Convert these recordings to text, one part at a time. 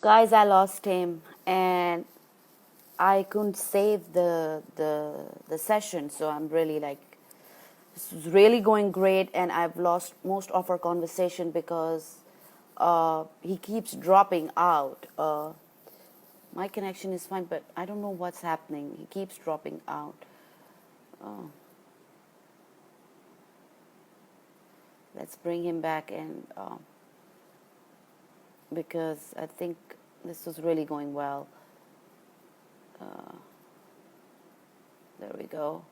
Guys, I lost him and I couldn't save the session, so I'm really like this is really going great, and I've lost most of our conversation because he keeps dropping out. My connection is fine, but I don't know what's happening. He keeps dropping out. Let's bring him back in because I think this was really going well. There we go.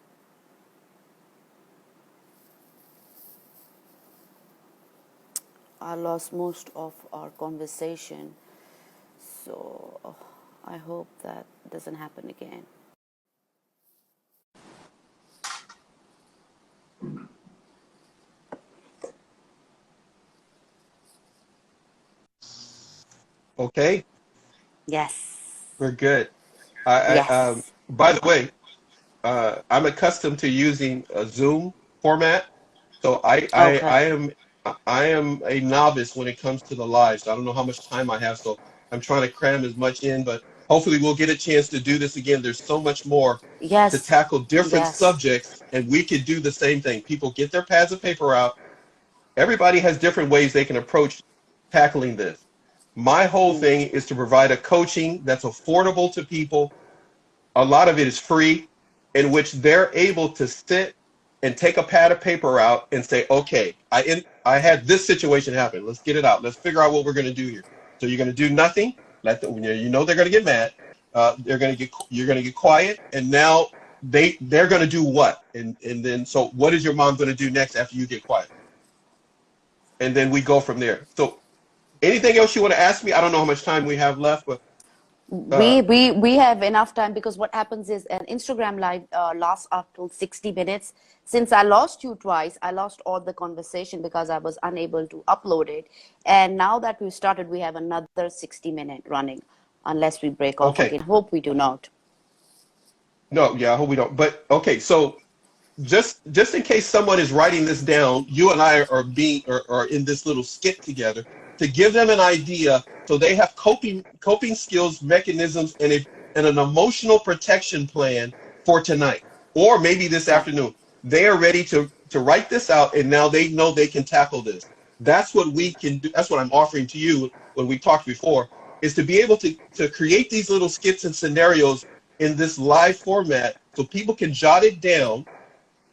I lost most of our conversation, so I hope that doesn't happen again. Okay, Yes. we're good. Yes. By the way, I'm accustomed to using a Zoom format, so Okay. I am a novice when it comes to the lives. I don't know how much time I have, so I'm trying to cram as much in, but hopefully we'll get a chance to do this again. There's so much more to Yes. tackle different Yes. subjects, and we could do the same thing. People get their pads of paper out. Everybody has different ways they can approach tackling this. My whole Mm. thing is to provide a coaching that's affordable to people. A lot of it is free, in which they're able to sit and take a pad of paper out and say, okay, I had this situation happen. Let's get it out. Let's figure out what we're going to do here. So you're going to do nothing. Let them, you know they're going to get mad. You're going to get quiet, and now they're going to do what? And then so what is your mom going to do next after you get quiet? And then we go from there. So anything else you want to ask me? I don't know how much time we have left, but uh, We have enough time because what happens is an Instagram live lasts up till 60 minutes. Since I lost you twice, I lost all the conversation because I was unable to upload it. And now that we've started, we have another 60-minute running, unless we break off okay. again. Hope we do not. No, yeah, I hope we don't. But okay, so just in case someone is writing this down, you and I are in this little skit together to give them an idea so they have coping skills, mechanisms, and an emotional protection plan for tonight or maybe this Yeah. afternoon. They are ready to write this out, and now they know they can tackle this. That's what we can do. That's what I'm offering to you when we talked before, is to be able to create these little skits and scenarios in this live format so people can jot it down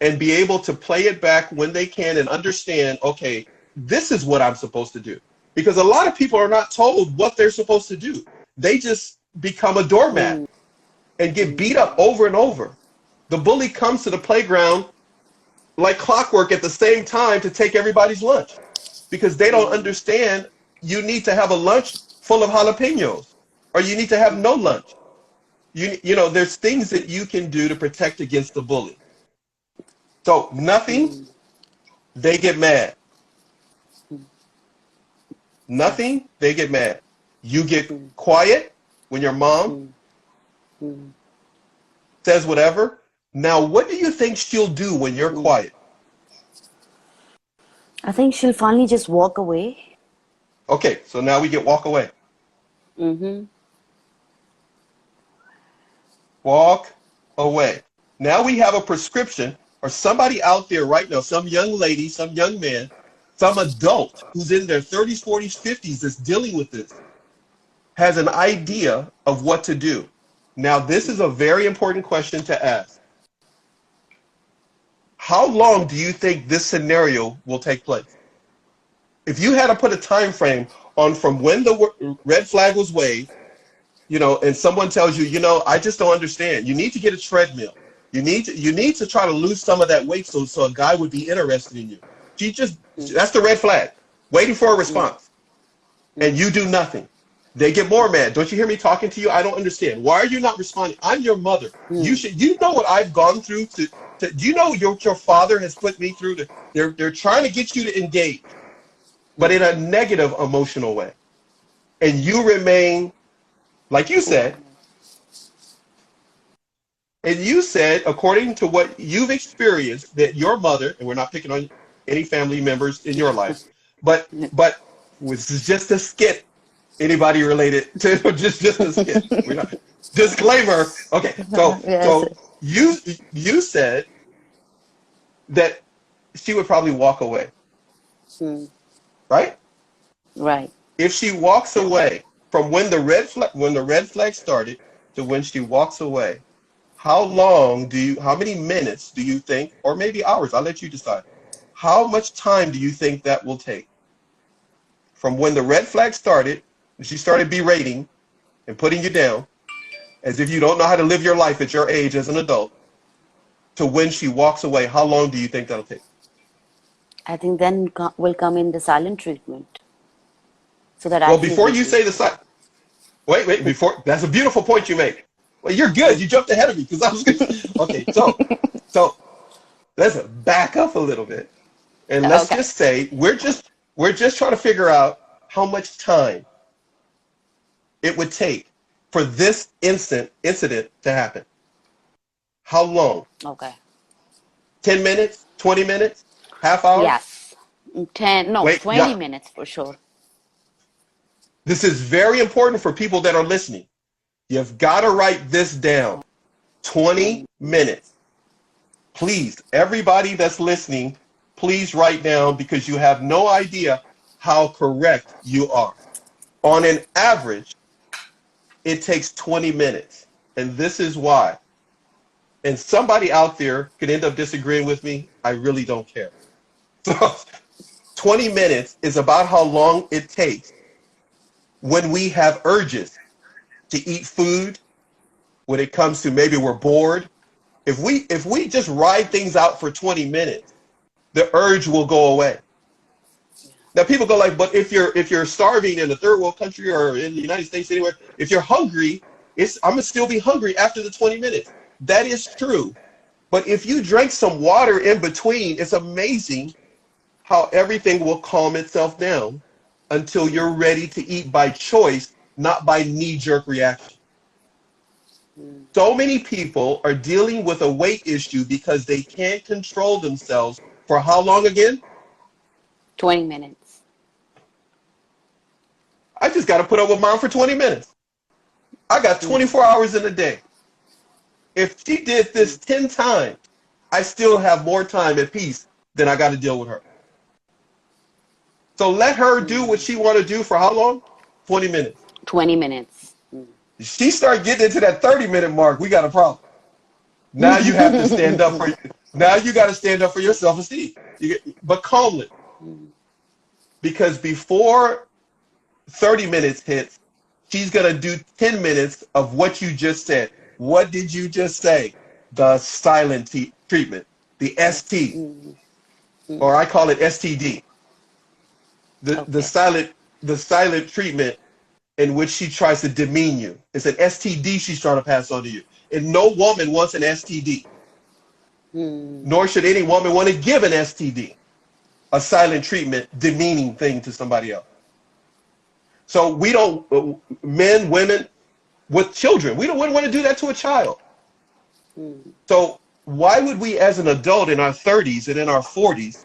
and be able to play it back when they can and understand, okay, this is what I'm supposed to do. Because a lot of people are not told what they're supposed to do. They just become a doormat Mm, and get mm, beat up over and over. The bully comes to the playground like clockwork at the same time to take everybody's lunch because they don't mm, understand you need to have a lunch full of jalapenos or you need to have no lunch. You know, there's things that you can do to protect against the bully. So nothing, mm, they get mad. mm. Yes. Nothing, they get mad. You get Mm, quiet when your mom mm, mm, says whatever. Now, what do you think she'll do when you're mm. quiet? I think she'll finally just walk away. Okay, so now we get walk away. Mm-hmm. Walk away. Now we have a prescription or somebody out there right now, some young lady, some young man, some adult who's in their 30s, 40s, 50s that's dealing with this has an idea of what to do. Now, this is a very important question to ask. How long do you think this scenario will take place? If you had to put a time frame on from when the red flag was waved, you know, and someone tells you, you know, I just don't understand. You need to get a treadmill. You need to try to lose some of that weight so a guy would be interested in you. That's the red flag, waiting for a Mm, response, and mm, you do nothing. They get more mad. Don't you hear me talking to you? I don't understand. Why are you not responding? I'm your mother. mm, You know what I've gone through to do you know your father has put me through they're trying to get you to engage, but mm. in a negative emotional way. And you remain, like you Cool. said, and you said, according to what you've experienced, that your mother, and we're not picking on any family members in your life, but Mm, this is just a skit. Anybody related to just a skit? We're not. Disclaimer. Okay, Yes. so you said that she would probably walk away, Hmm. right? Right. If she walks away from when the red flag started to when she walks away, how many minutes do you think, or maybe hours? I'll let you decide. How much time do you think that will take from when the red flag started, and she started berating and putting you down as if you don't know how to live your life at your age as an adult, to when she walks away? How long do you think that'll take? I think then will come in the silent treatment so that I Well, feel before you guilty. say wait, before that's a beautiful point you make. Well, you're good. You jumped ahead of me because I was going to. Okay, so let's back up a little bit and let's Okay. just say we're just trying to figure out how much time it would take for this incident to happen. How long? Okay. 10 minutes? 20 minutes? Half hour? Yes. 10, no, Wait, 20 yeah. minutes for sure. This is very important for people that are listening. You've got to write this down. 20 minutes. Please, everybody that's listening, please write down because you have no idea how correct you are. On an average, it takes 20 minutes. And this is why. And somebody out there could end up disagreeing with me. I really don't care. So 20 minutes is about how long it takes when we have urges to eat food, when it comes to maybe we're bored. If we just ride things out for 20 minutes, the urge will go away. Now people go like, but if you're starving in a third world country or in the United States anywhere, if you're hungry, I'm gonna still be hungry after the 20 minutes. That is true. But if you drink some water in between, it's amazing how everything will calm itself down until you're ready to eat by choice, not by knee-jerk reaction. So many people are dealing with a weight issue because they can't control themselves for how long again? 20 minutes. I just got to put up with mom for 20 minutes. I got 24 hours in a day. If she did this 10 times, I still have more time at peace than I got to deal with her. So let her do what she want to do for how long? 20 minutes. 20 minutes. She start getting into that 30-minute mark, we got a problem. Now you have to stand up for now you got to stand up for your self-esteem. But calmly. Because before 30 minutes hits, she's going to do 10 minutes of what you just said. What did you just say? The silent treatment, the ST, or I call it STD. The Okay. silent treatment in which she tries to demean you. It's an STD she's trying to pass on to you. And no woman wants an STD. Nor should any woman want to give an STD, a silent treatment, demeaning thing to somebody else. So we don't, men, women, with children, wouldn't want to do that to a child. So why would we as an adult in our 30s and in our 40s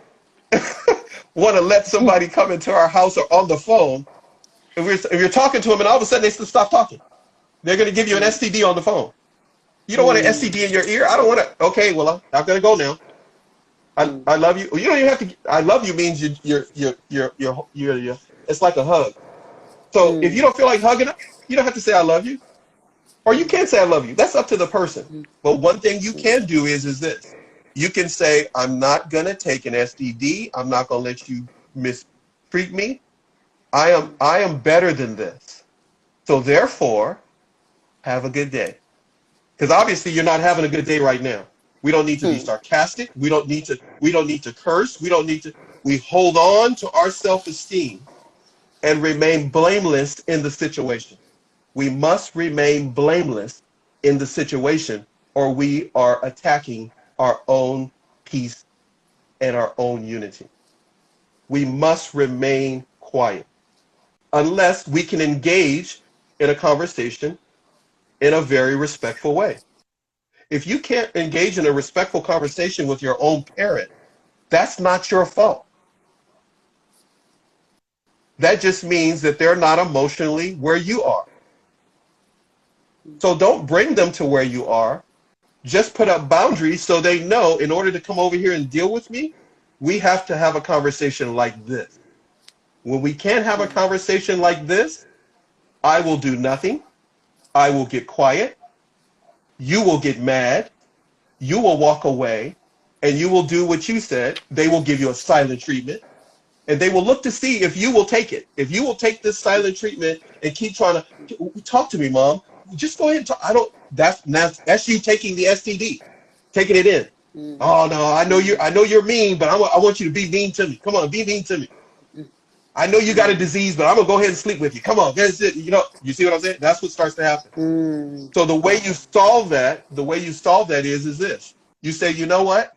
want to let somebody come into our house or on the phone if you're talking to them and all of a sudden they stop talking? They're going to give you an STD on the phone. You don't want an STD in your ear? I don't want to. Okay, well, I'm going to go now. I love you. You don't even have to. I love you means you're it's like a hug. So if you don't feel like hugging them, you don't have to say I love you. Or you can say I love you. That's up to the person. But one thing you can do is this. You can say, I'm not going to take an STD. I'm not going to let you mistreat me. I am better than this. So therefore, have a good day. Because obviously you're not having a good day right now. We don't need to be sarcastic. We don't need to curse. We hold on to our self-esteem and remain blameless in the situation. We must remain blameless in the situation, or we are attacking our own peace and our own unity. We must remain quiet unless we can engage in a conversation in a very respectful way. If you can't engage in a respectful conversation with your own parent, that's not your fault. That just means that they're not emotionally where you are. So don't bring them to where you are. Just put up boundaries so they know in order to come over here and deal with me, we have to have a conversation like this. When we can't have a conversation like this, I will do nothing. I will get quiet. You will get mad. You will walk away. And you will do what you said. They will give you a silent treatment. And they will look to see if you will take it. If you will take this silent treatment and keep trying to talk to me, Mom. Just go ahead and talk. That's you taking the STD, taking it in. Oh no, I know you're mean, but I want you to be mean to me. Come on, be mean to me. I know you got a disease, but I'm gonna go ahead and sleep with you. Come on, that's it. You see what I'm saying? That's what starts to happen. So the way you solve that is this. You say, you know what?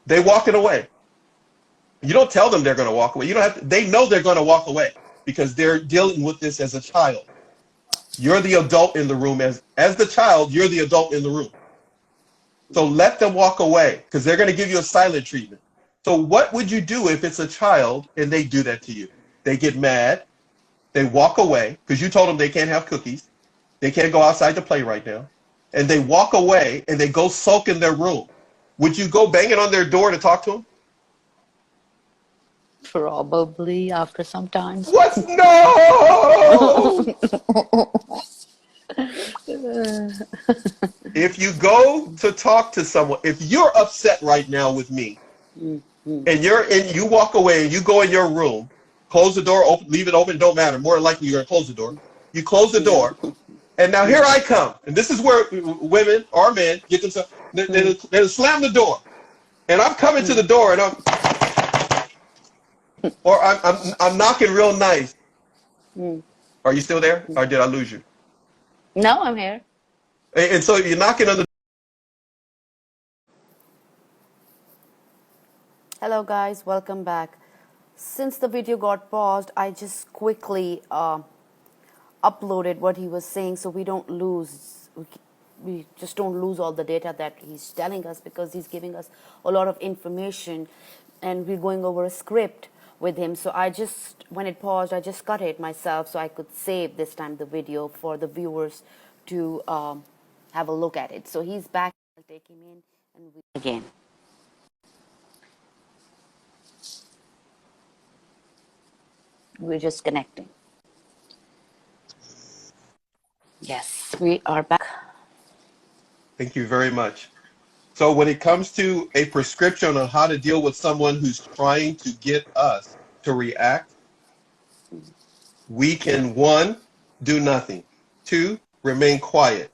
They walking away. You don't tell them they're gonna walk away. You don't have to, they know they're gonna walk away because they're dealing with this as a child. You're the adult in the room. As the child, you're the adult in the room. So let them walk away because they're going to give you a silent treatment. So what would you do if it's a child and they do that to you? They get mad. They walk away because you told them they can't have cookies. They can't go outside to play right now. And they walk away and they go sulk in their room. Would you go banging on their door to talk to them? Probably after some time. What? No! If you go to talk to someone, if you're upset right now with me, and you walk away and you go in your room, close the door, open, leave it open, don't matter. More than likely you're gonna close the door. You close the door, and now here I come, and this is where women or men get themselves. They slam the door, and I'm coming to the door, and I'm knocking real nice. Are you still there, or did I lose you? No, I'm here. And so you're knocking on the. Hello guys, welcome back. Since the video got paused, I just quickly uploaded what he was saying so we don't lose, we just don't lose all the data that he's telling us, because he's giving us a lot of information and we're going over a script with him. So I just, when it paused, I just cut it myself so I could save this time the video for the viewers to have a look at it. So he's back. I'll take him in and we again. We're just connecting. Yes, we are back. Thank you very much. So when it comes to a prescription on how to deal with someone who's trying to get us to react, we can, 1, do nothing. 2, remain quiet.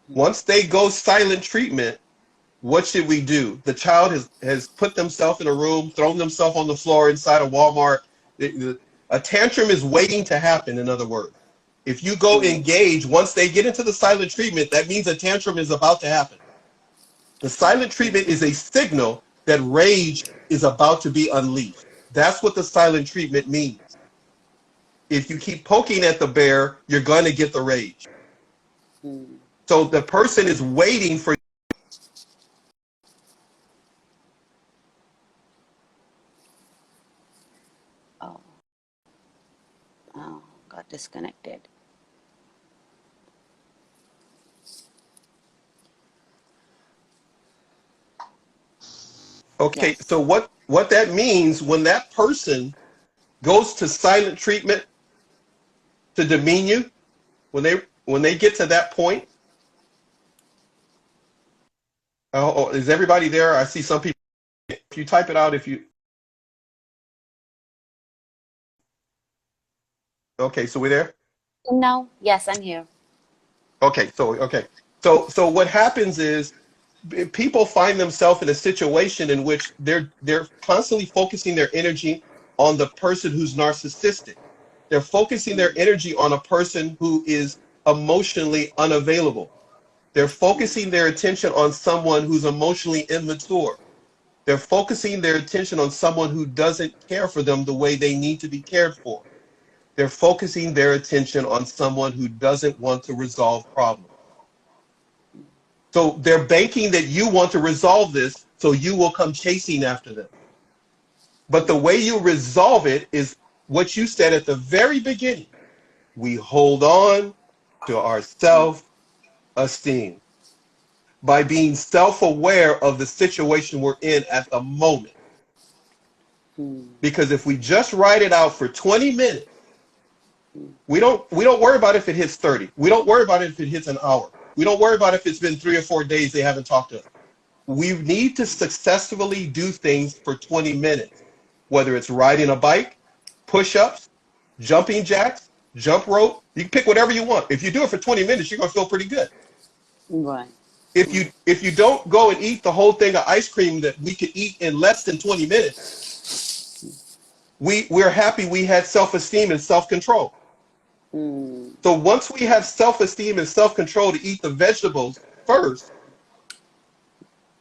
Once they go silent treatment, what should we do? The child has put themselves in a room, thrown themselves on the floor inside a Walmart. A tantrum is waiting to happen, in other words. If you go engage, once they get into the silent treatment, that means a tantrum is about to happen. The silent treatment is a signal that rage is about to be unleashed. That's what the silent treatment means. If you keep poking at the bear, you're going to get the rage. So the person is waiting for. Oh, got disconnected. Okay, Yes. so what that means, when that person goes to silent treatment to demean you, when they get to that point, is everybody there? I see some people. If you type it out, okay, so we're there. No, yes, I'm here. Okay, so what happens is people find themselves in a situation in which they're constantly focusing their energy on the person who's narcissistic. They're focusing their energy on a person who is emotionally unavailable. They're focusing their attention on someone who's emotionally immature. They're focusing their attention on someone who doesn't care for them the way they need to be cared for. They're focusing their attention on someone who doesn't want to resolve problems. So they're banking that you want to resolve this, so you will come chasing after them. But the way you resolve it is what you said at the very beginning. We hold on to our self-esteem by being self-aware of the situation we're in at the moment. Because if we just write it out for 20 minutes, we don't worry about if it hits 30. We don't worry about it if it hits an hour. We don't worry about if it's been 3 or 4 days they haven't talked to us. We need to successfully do things for 20 minutes, whether it's riding a bike, push-ups, jumping jacks, jump rope. You can pick whatever you want. If you do it for 20 minutes, you're going to feel pretty good. Right. If you don't go and eat the whole thing of ice cream that we could eat in less than 20 minutes, we're happy we had self-esteem and self-control. So once we have self-esteem and self-control to eat the vegetables first,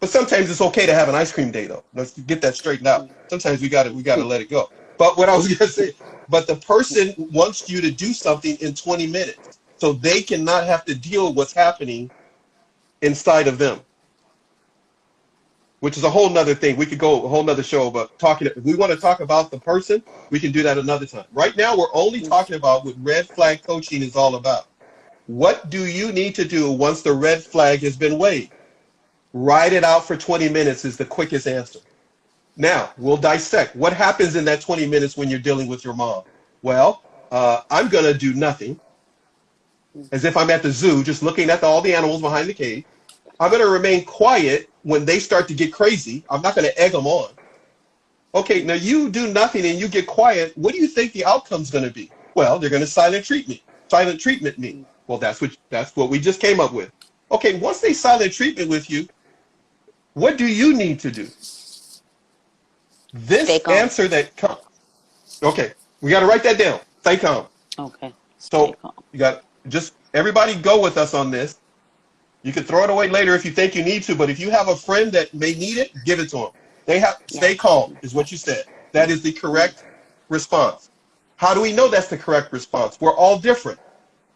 but sometimes it's okay to have an ice cream day though. Let's get that straightened out. Sometimes we gotta let it go. But what I was gonna say, but the person wants you to do something in 20 minutes so they cannot have to deal with what's happening inside of them, which is a whole nother thing. We could go a whole nother show about talking. If we want to talk about the person, we can do that another time. Right now, we're only talking about what red flag coaching is all about. What do you need to do once the red flag has been waved? Write it out for 20 minutes is the quickest answer. Now, we'll dissect. What happens in that 20 minutes when you're dealing with your mom? Well, I'm going to do nothing, as if I'm at the zoo, just looking at all the animals behind the cage. I'm going to remain quiet when they start to get crazy. I'm not going to egg them on. Okay, now you do nothing and you get quiet. What do you think the outcome's going to be? Well, they're going to silent treatment me. Well, that's what we just came up with. Okay, once they silent treatment with you, what do you need to do? This answer that comes. Okay, we got to write that down. Stay calm. Okay. So you got just everybody go with us on this. You can throw it away later if you think you need to, but if you have a friend that may need it, give it to them. They have stay calm is what you said. That is the correct response. How do we know that's the correct response? We're all different.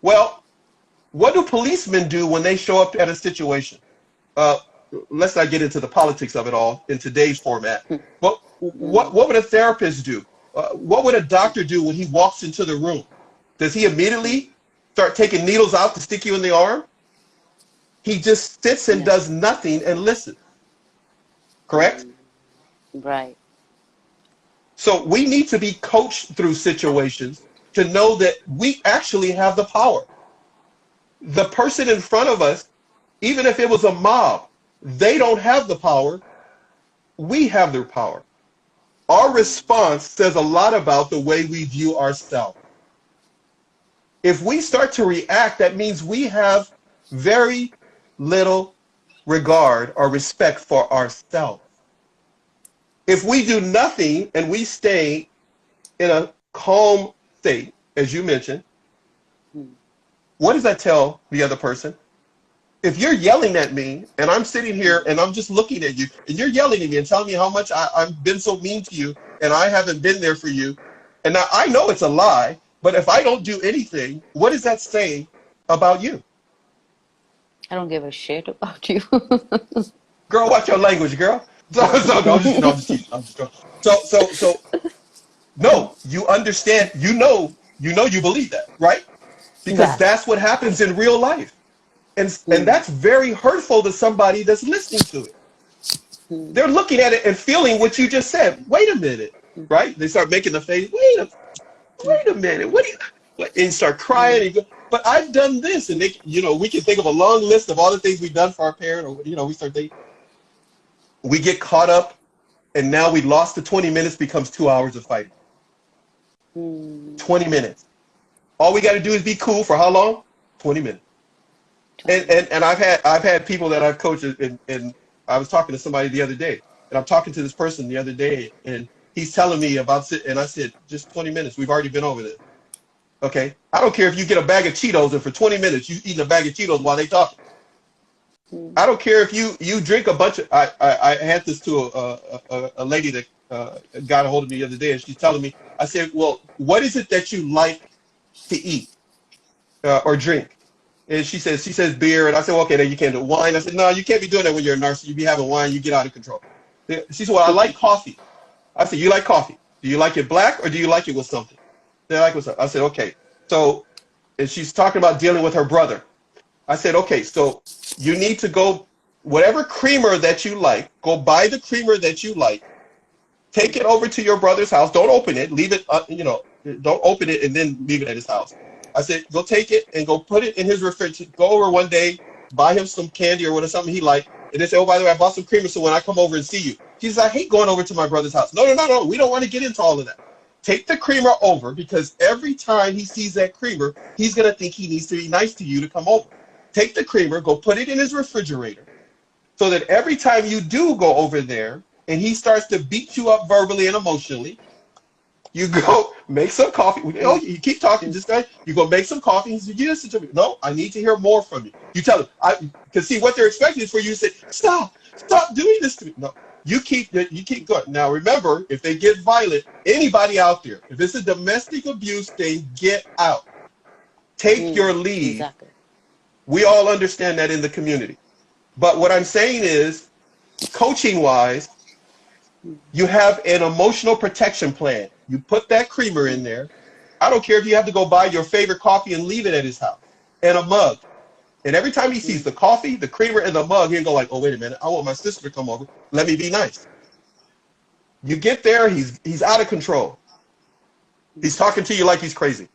Well, what do policemen do when they show up at a situation? Let's not get into the politics of it all in today's format. But what would a therapist do? What would a doctor do when he walks into the room? Does he immediately start taking needles out to stick you in the arm? He just sits and does nothing and listens. Correct? Right. So we need to be coached through situations to know that we actually have the power. The person in front of us, even if it was a mob, they don't have the power. We have their power. Our response says a lot about the way we view ourselves. If we start to react, that means we have very little regard or respect for ourselves. If we do nothing and we stay in a calm state, as you mentioned, what does that tell the other person? If you're yelling at me and I'm sitting here and I'm just looking at you and you're yelling at me and telling me how much I've been so mean to you and I haven't been there for you, and now I know it's a lie, but if I don't do anything, what does that say about you? I don't give a shit about you. Girl, watch your language, girl. No, I'm just teasing. So, no, you understand, you know you believe that, right? Because that's what happens in real life. And that's very hurtful to somebody that's listening to it. They're looking at it and feeling what you just said. Wait a minute, right? They start making the face, wait a minute, and start crying and go, but I've done this, and they, we can think of a long list of all the things we've done for our parent, or we start thinking. We get caught up, and now we lost the 20 minutes becomes 2 hours of fighting. 20 minutes. All we got to do is be cool for how long? 20 minutes. And I've had people that I've coached, and I was talking to somebody the other day, and I'm talking to this person the other day, and he's telling me about it, and I said, just 20 minutes. We've already been over this. Okay? I don't care if you get a bag of Cheetos, and for 20 minutes you eating a bag of Cheetos while they talking. I don't care if you drink a bunch of. I had this to a lady that got a hold of me the other day, and she's telling me. I said, well, what is it that you like to eat or drink? And she says beer, and I said, well, okay, then you can't do wine. I said, no, you can't be doing that when you're a narcissist. You be having wine, you get out of control. She said, well, I like coffee. I said, you like coffee? Do you like it black or do you like it with something? They're like, what's up? I said, okay. So, and she's talking about dealing with her brother. I said, okay, so you need to go, whatever creamer that you like, go buy the creamer that you like, take it over to your brother's house. Don't open it. Leave it, don't open it and then leave it at his house. I said, go take it and go put it in his refrigerator. Go over one day, buy him some candy or whatever, something he liked, and then say, oh, by the way, I bought some creamer, so when I come over and see you. She says, I hate going over to my brother's house. No. We don't want to get into all of that. Take the creamer over, because every time he sees that creamer, he's going to think he needs to be nice to you to come over. Take the creamer, go put it in his refrigerator, so that every time you do go over there and he starts to beat you up verbally and emotionally, you go make some coffee. Oh, you keep talking, this guy. You go make some coffee. He says, you listen to me. No, I need to hear more from you. You tell him. Because see, what they're expecting is for you to say, stop doing this to me. No, you keep going. Now remember, if they get violent, anybody out there, if it's a domestic abuse thing, get out. Take your leave. Exactly. We all understand that in the community. But what I'm saying is, coaching-wise, you have an emotional protection plan. You put that creamer in there. I don't care if you have to go buy your favorite coffee and leave it at his house, and a mug. And every time he sees the coffee, the creamer, and the mug, he'll go like, oh, wait a minute, I want my sister to come over. Let me be nice. You get there, he's out of control. He's talking to you like he's crazy.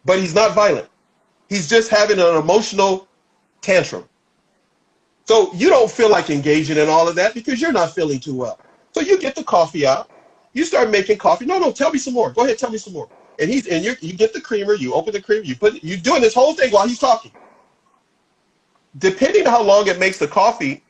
But he's not violent. He's just having an emotional tantrum. So you don't feel like engaging in all of that because you're not feeling too well. So you get the coffee out. You start making coffee. No, tell me some more. Go ahead, tell me some more. And you get the creamer. You open the creamer. You're doing this whole thing while he's talking. Depending on how long it makes the coffee,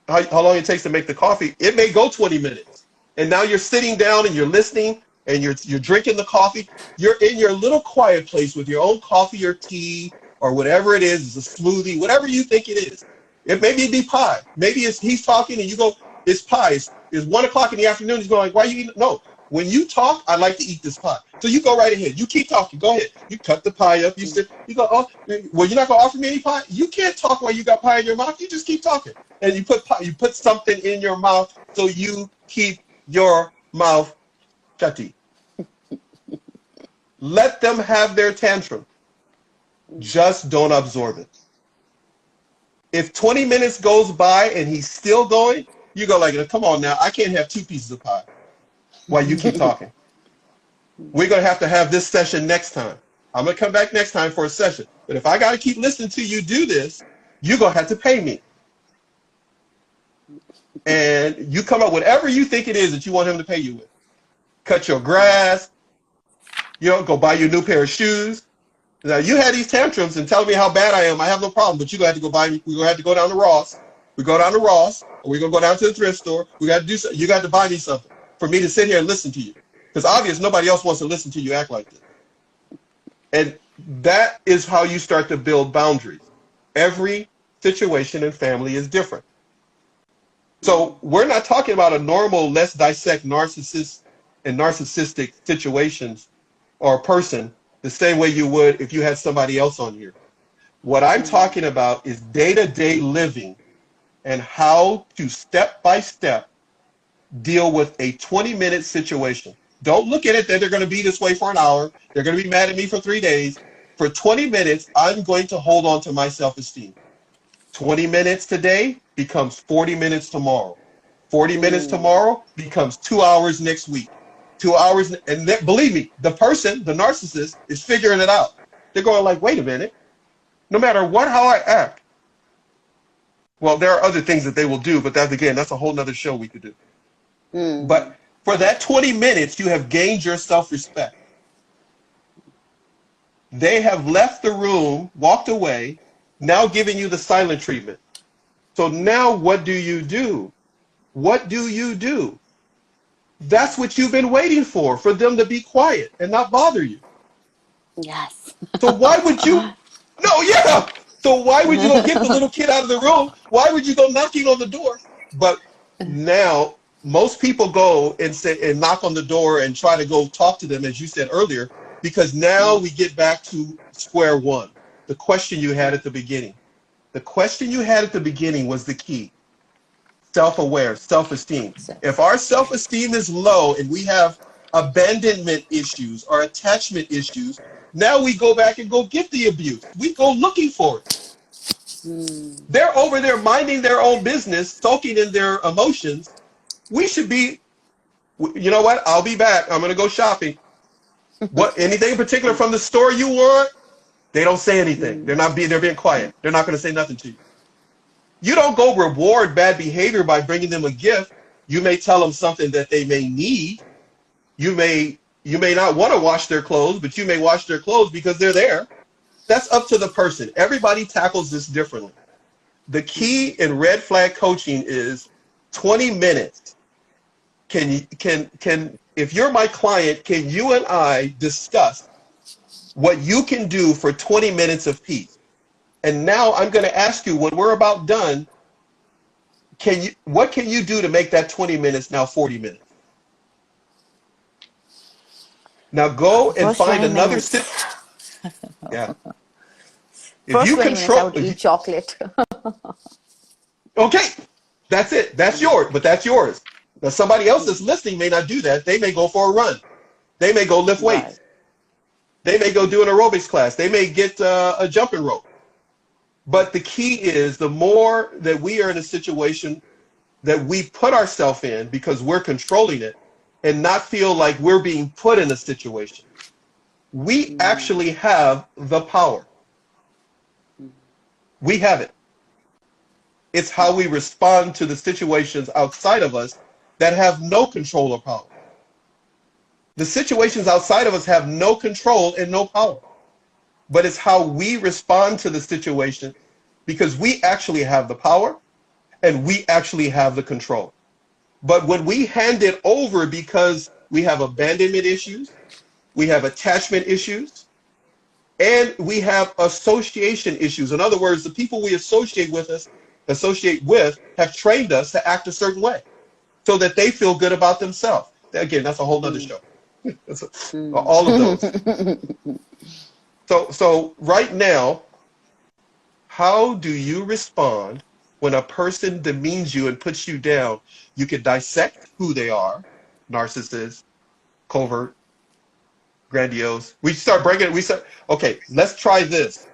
how long it takes to make the coffee, it may go 20 minutes. And now you're sitting down and you're listening and you're drinking the coffee. You're in your little quiet place with your own coffee or tea or whatever it is. It's a smoothie, whatever you think it is. It maybe it'd be pie. Maybe he's talking and you go, it's pie. It's 1 o'clock in the afternoon. He's going like, why are you eating? No, when you talk, I like to eat this pie. So you go right ahead. You keep talking. Go ahead. You cut the pie up. You go, oh, well, you're not going to offer me any pie? You can't talk while you got pie in your mouth. You just keep talking. And you put something in your mouth so you keep your mouth shut. Let them have their tantrum. Just don't absorb it. If 20 minutes goes by and he's still going, you go like, come on now, I can't have 2 pieces of pie while you keep talking. We're going to have this session next time. I'm going to come back next time for a session. But if I got to keep listening to you do this, you're going to have to pay me. And you come up with whatever you think it is that you want him to pay you with. Cut your grass, go buy you a new pair of shoes. Now, you had these tantrums and tell me how bad I am. I have no problem, but you're going to have to go buy me. We're going to have to go down to Ross. We go down to Ross, or we're going to go down to the thrift store. We got to do something. You got to buy me something for me to sit here and listen to you. Because obviously nobody else wants to listen to you act like this. And that is how you start to build boundaries. Every situation and family is different. So we're not talking about a normal, let's dissect narcissists and narcissistic situations or a person the same way you would if you had somebody else on here. What I'm talking about is day-to-day living and how to step by step deal with a 20-minute situation. Don't look at it that they're going to be this way for an hour. They're going to be mad at me for 3 days. For 20 minutes, I'm going to hold on to my self-esteem. 20 minutes today becomes 40 minutes tomorrow. 40 minutes tomorrow becomes 2 hours next week. 2 hours, and believe me, the person, the narcissist, is figuring it out. They're going like, wait a minute, no matter how I act. Well, there are other things that they will do, but that's a whole nother show we could do. But for that 20 minutes, you have gained your self-respect. They have left the room, walked away, now giving you the silent treatment. So now what do you do? What do you do? That's what you've been waiting for them to be quiet and not bother you. Yes. So why would you? No, yeah. So why would you go get the little kid out of the room? Why would you go knocking on the door? But now most people go and knock on the door and try to go talk to them, as you said earlier, because now we get back to square one. The question you had at the beginning. The question you had at the beginning was the key. Self-aware, self-esteem. If our self-esteem is low and we have abandonment issues or attachment issues, now we go back and go get the abuse. We go looking for it. They're over there minding their own business, soaking in their emotions. We should be, you know what? I'll be back. I'm going to go shopping. What? Anything in particular from the store you want? They don't say anything. They're being quiet. They're not going to say nothing to you. You don't go reward bad behavior by bringing them a gift. You may tell them something that they may need. You may not want to wash their clothes, but you may wash their clothes because they're there. That's up to the person. Everybody tackles this differently. The key in red flag coaching is 20 minutes. If you're my client, can you and I discuss what you can do for 20 minutes of peace? And now I'm going to ask you, when we're about done, what can you do to make that 20 minutes now 40 minutes? Now go and find another Yeah. If First you 20 minutes, I control, would eat chocolate. okay, that's it. That's yours, but that's yours. Now somebody else that's listening may not do that. They may go for a run. They may go lift weights. Right. They may go do an aerobics class. They may get a jumping rope. But the key is, the more that we are in a situation that we put ourselves in because we're controlling it and not feel like we're being put in a situation, we actually have the power. We have it. It's how we respond to the situations outside of us that have no control or power. The situations outside of us have no control and no power. But it's how we respond to the situation, because we actually have the power and we actually have the control. But when we hand it over because we have abandonment issues, we have attachment issues, and we have association issues. In other words, the people we associate with have trained us to act a certain way so that they feel good about themselves. Again, that's a whole nother show. All of those. So right now, how do you respond when a person demeans you and puts you down? You can dissect who they are: narcissist, covert, grandiose. We start breaking it. We say, okay, let's try this.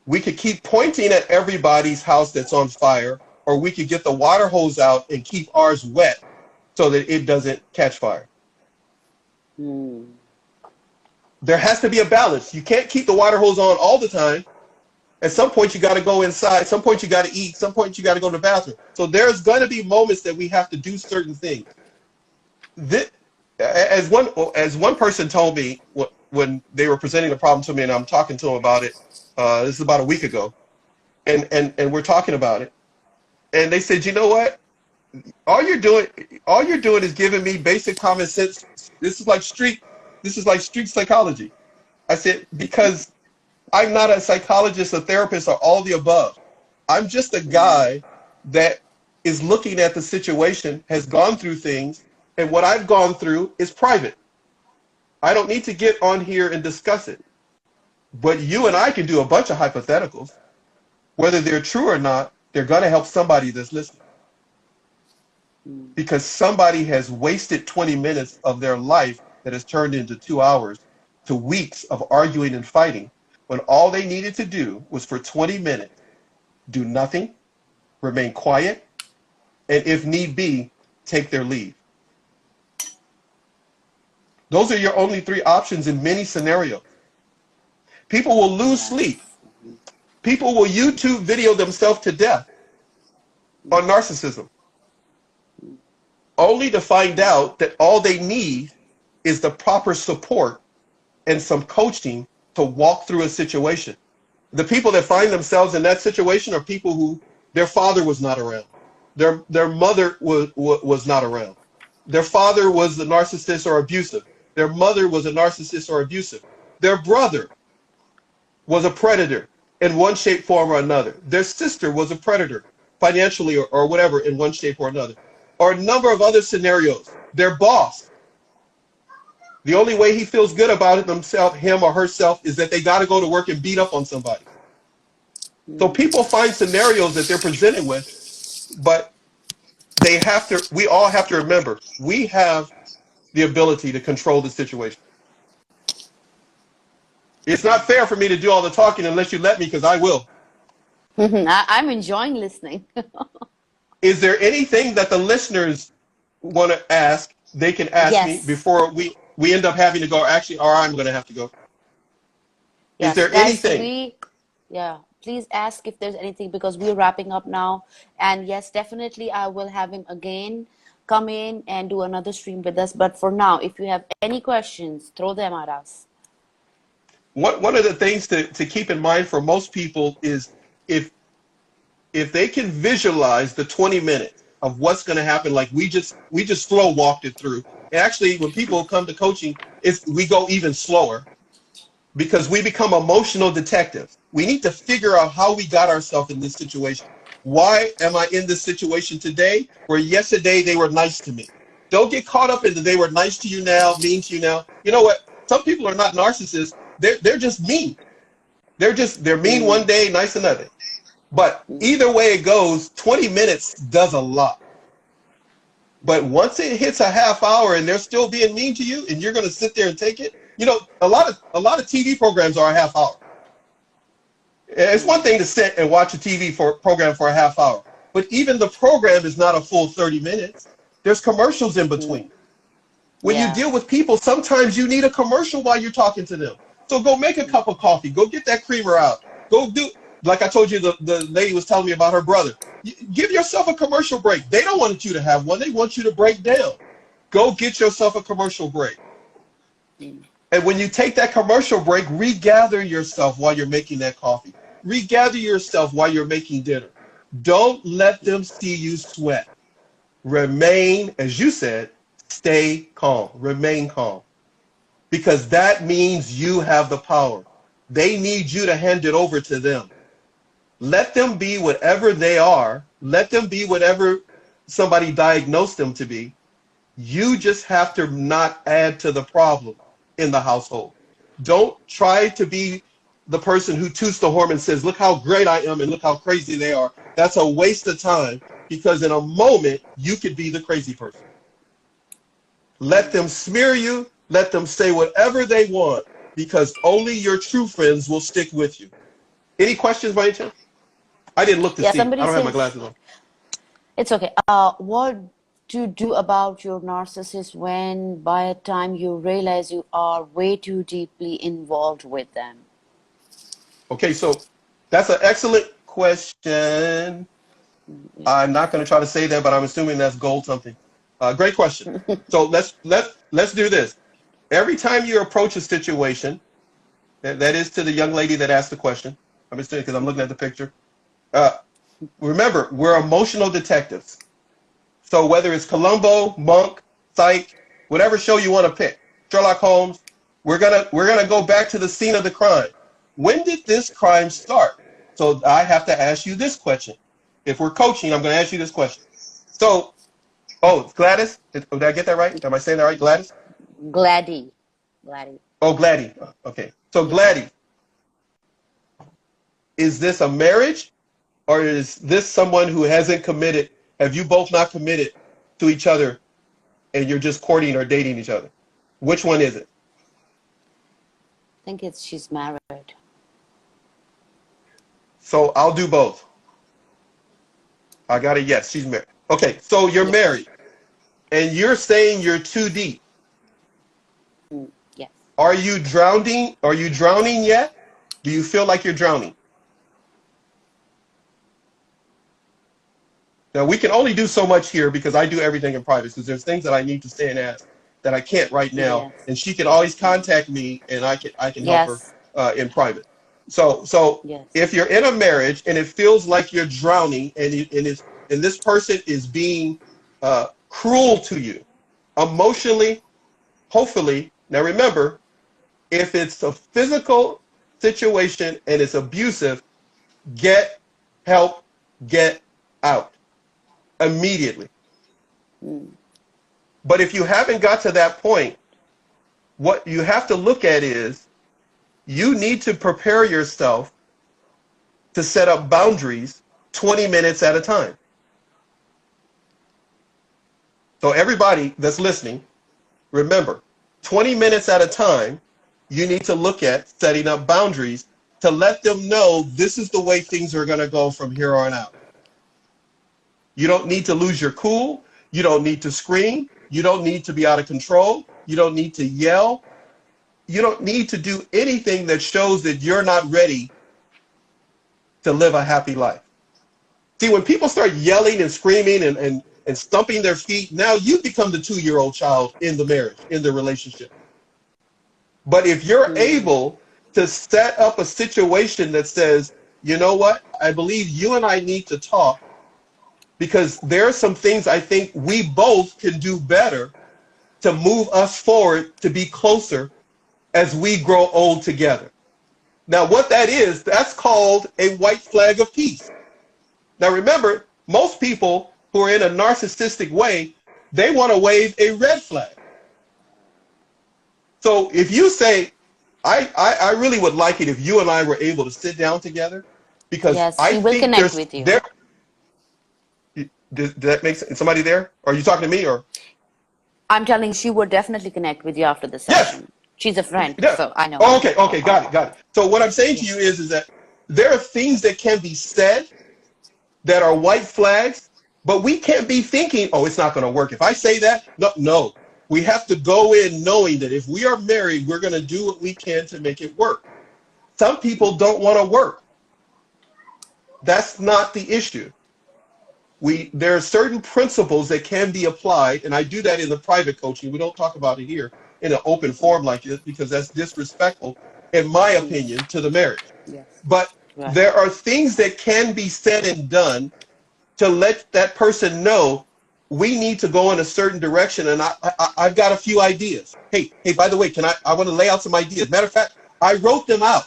We could keep pointing at everybody's house that's on fire, or we could get the water hose out and keep ours wet so that it doesn't catch fire. There has to be a balance. You can't keep the water hose on all the time. At some point, you got to go inside. Some point, you got to eat. Some point, you got to go to the bathroom. So there's going to be moments that we have to do certain things. As one person told me when they were presenting the problem to me, and I'm talking to them about it. This is about a week ago, and we're talking about it. And they said, you know what? All you're doing is giving me basic common sense. This is like street psychology. I said, because I'm not a psychologist, a therapist, or all the above. I'm just a guy that is looking at the situation, has gone through things, and what I've gone through is private. I don't need to get on here and discuss it. But you and I can do a bunch of hypotheticals. Whether they're true or not, they're going to help somebody that's listening. Because somebody has wasted 20 minutes of their life that has turned into 2 hours to weeks of arguing and fighting, when all they needed to do was for 20 minutes, do nothing, remain quiet, and if need be, take their leave. Those are your only 3 options in many scenarios. People will lose sleep. People will YouTube video themselves to death on narcissism, only to find out that all they need is the proper support and some coaching to walk through a situation. The people that find themselves in that situation are people who their father was not around. Their mother was not around. Their father was the narcissist or abusive. Their mother was a narcissist or abusive. Their brother was a predator in one shape, form, or another. Their sister was a predator, financially or whatever, in one shape or another. Or a number of other scenarios. Their boss. The only way he feels good about it himself, him or herself, is that they got to go to work and beat up on somebody. So people find scenarios that they're presented with, but we all have to remember, we have the ability to control the situation. It's not fair for me to do all the talking unless you let me, because I will. I'm enjoying listening. Is there anything that the listeners want to ask? They can ask me Yes. before we end up having to go. Actually, or I'm going to have to go. Is Yeah, so there guys, anything? yeah, please ask if there's anything because we're wrapping up now. And yes, definitely I will have him again come in and do another stream with us. But for now, if you have any questions, throw them at us. One of the things to keep in mind for most people is if if they can visualize the 20 minutes of what's going to happen, like we just slow walked it through. And actually, when people come to coaching, we go even slower because we become emotional detectives. We need to figure out how we got ourselves in this situation. Why am I in this situation today where yesterday they were nice to me? Don't get caught up in the they were nice to you now, mean to you now. You know what? Some people are not narcissists. They're just mean. They're mean one Mm, day, nice another. But mm, either way it goes, 20 minutes does a lot. But once it hits a half hour and they're still being mean to you and you're going to sit there and take it, a lot of TV programs are a half hour. It's one mm, thing to sit and watch a TV program for a half hour, but even the program is not a full 30 minutes. There's commercials in mm. between. When you Yeah. deal with people, sometimes you need a commercial while you're talking to them. So go make a Mm, cup of coffee. Go get that creamer out. Go do, like I told you, the lady was telling me about her brother. Give yourself a commercial break. They don't want you to have one. They want you to break down. Go get yourself a commercial break. mm, And when you take that commercial break, regather yourself while you're making that coffee. Regather yourself while you're making dinner. Don't let them see you sweat. Remain, as you said, stay calm. Remain calm. Because that means you have the power. They need you to hand it over to them. Let them be whatever they are. Let them be whatever somebody diagnosed them to be. You just have to not add to the problem in the household. Don't try to be the person who toots the horn and says, look how great I am and look how crazy they are. That's a waste of time because in a moment, you could be the crazy person. Let mm. them smear you. Let them say whatever they want because only your true friends will stick with you. Any questions by any chance? I didn't look to Yeah, see. somebody I don't have my says glasses on. it's okay. What to do about your narcissist when by a time you realize you are way too deeply involved with them? Okay, so that's an excellent question. Yeah. I'm not going to try to say that, but I'm assuming that's gold something. Great question. So let's do this. Every time you approach a situation, that is to the young lady that asked the question. I'm just saying because I'm looking at the picture. Uh, Remember, we're emotional detectives. So whether it's Columbo, Monk, Psych, whatever show you want to pick, Sherlock Holmes, we're gonna go back to the scene of the crime. When did this crime start? So I have to ask you this question. If we're coaching, I'm going to ask you this question. So, oh, Gladys, did I get that right? Am I saying that right, Gladys? Gladdy. Gladdy. Oh, Gladys. Okay. So Yeah. Gladys, is this a marriage or is this someone who hasn't committed? Have you both not committed to each other and you're just courting or dating each other? Which one is it? I think it's she's married. So I'll do both. I got a yes. She's married. Okay, so you're Yes. married and you're saying you're too deep. Mm, yes. Are you drowning? Are you drowning yet? Do you feel like you're drowning? Now we can only do so much here because I do everything in private. Because there's things that I need to say and ask that I can't right now, Yes. and she can always Mm. contact me, and I can help her Yes. in private. So Yes. if you're in a marriage and it feels like you're drowning, and this person is being cruel to you, emotionally, hopefully. Now remember, if it's a physical situation and it's abusive, get help, get out immediately. Mm. But if you haven't got to that point, what you have to look at is you need to prepare yourself to set up boundaries 20 minutes at a time. So everybody that's listening, Remember, 20 minutes at a time, you need to look at setting up boundaries to let them know this is the way things are going to go from here on out. You don't need to lose your cool. You don't need to scream. You don't need to be out of control. You don't need to yell. You don't need to do anything that shows that you're not ready to live a happy life. See, when people start yelling and screaming and stomping their feet, now you become the 2-year-old child in the marriage, in the relationship. But if you're able to set up a situation that says, you know what, I believe you and I need to talk because there are some things I think we both can do better to move us forward to be closer as we grow old together. Now, what that is, that's called a white flag of peace. Now, remember, most people who are in a narcissistic way, they want to wave a red flag. So if you say, I really would like it if you and I were able to sit down together because Yes, I she will think connect with you. Does that make sense? Somebody there? Are you talking to me or? I'm telling she would definitely connect with you after the Yes. session. She's a friend, Yeah. so I know. Oh, okay, got it. So what I'm saying to you is that there are things that can be said that are white flags, but we can't be thinking, oh, it's not going to work. If I say that, no. We have to go in knowing that if we are married, we're going to do what we can to make it work. Some people don't want to work. That's not the issue. There are certain principles that can be applied, and I do that in the private coaching. We don't talk about it here in an open forum like this because that's disrespectful, in my opinion, to the marriage. Yes. But Right. there are things that can be said and done to let that person know we need to go in a certain direction, and I've got a few ideas. Hey, by the way, I want to lay out some ideas. Matter of fact, I wrote them out.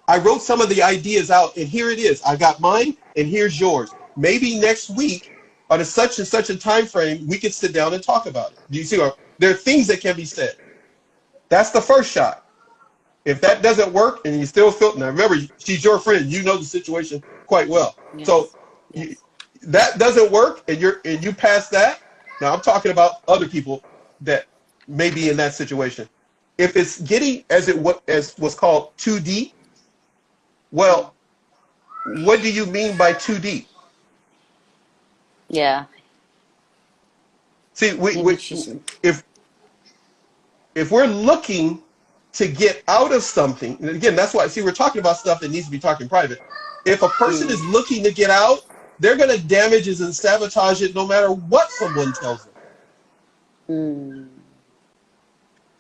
I wrote some of the ideas out, and here it is. I got mine, and here's yours. Maybe next week, on a such and such a time frame, we could sit down and talk about it. Do you see? There are things that can be said. That's the first shot. If that doesn't work, and you still feel, now remember, she's your friend. You know the situation quite well. Yes. So Yes. that doesn't work, and you pass that. Now I'm talking about other people that may be in that situation. If it's getting as what's called too deep, well, what do you mean by too deep? Yeah. See, Maybe she's if we're looking to get out of something, and again, that's why, see, we're talking about stuff that needs to be talked in private. If a person is looking to get out, they're going to damage it and sabotage it no matter what someone tells them.